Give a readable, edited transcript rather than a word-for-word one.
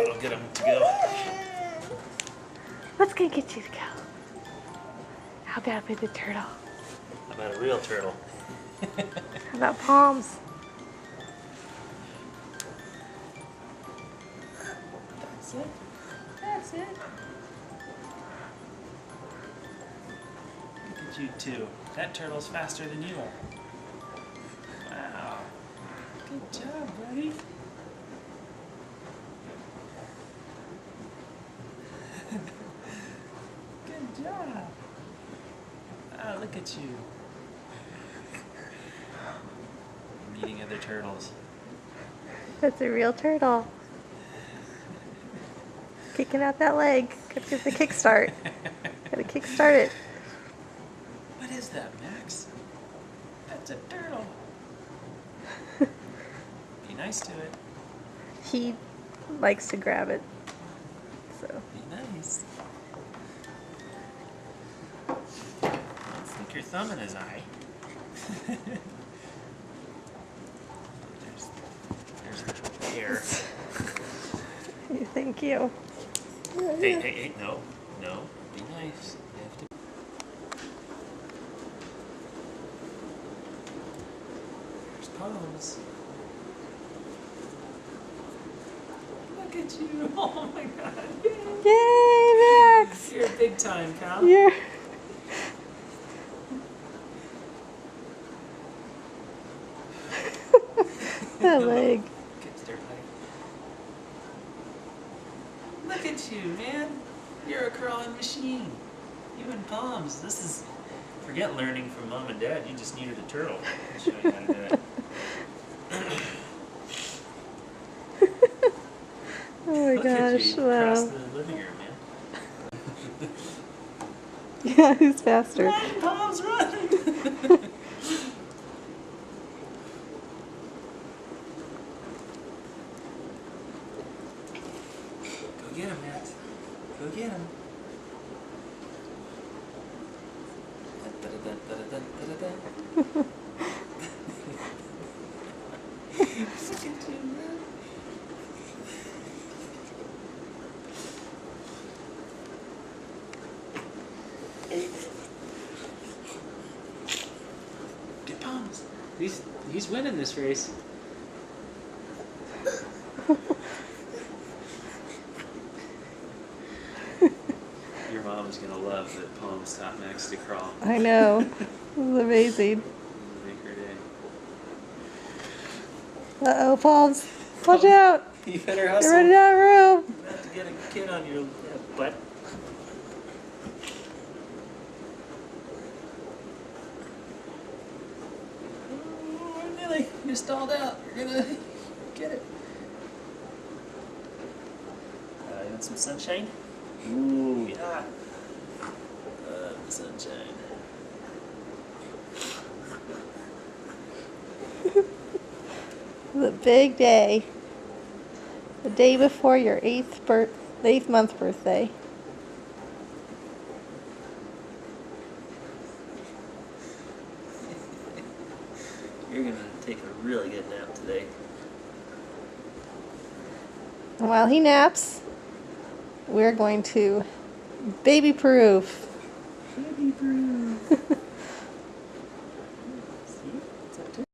That'll get him to go. What's gonna get you to go? How about with the turtle? How about a real turtle? How about palms? That's it. That's it. Look at you two. That turtle's faster than you are. Wow. Good job, buddy. Good job. Oh, look at you. Meeting other turtles. That's a real turtle. Kicking out that leg. Gotta get the kickstart. Gotta kickstart it. What is that, Max? That's a turtle. Be nice to it. He likes to grab it. So. Be nice. Don't stick your thumb in his eye. there's the hair. Thank you. Hey, no. Be nice. You have to. There's Pose. Look at you. Oh my god. Yay, Max! You're big time, pal. You're... that leg. Gets their leg. Look at you, man. You're a crawling machine. You and Palms. This is... Forget learning from Mom and Dad. You just needed a turtle. I'll show you how to do it. Oh my Look gosh, at you. Across wow. the living room, man. Yeah, who's faster? Run, Palms, run! Go get him, Max. Go get him. Look at you, man. Get Palms. He's winning this race. Your mom is gonna love that Palms taught Max to crawl. I know. This is amazing. Make her day. Uh-oh, Palms. Watch out! You better You're hustle. running out of room. You have to get a kid on your butt. Oh, Nelly, you stalled out. You're gonna get it. You want some sunshine? Ooh, yeah. Sunshine. The big day. The day before your 8th month birthday. You're gonna take a really good nap today. And while he naps, we're going to baby proof. Baby brew.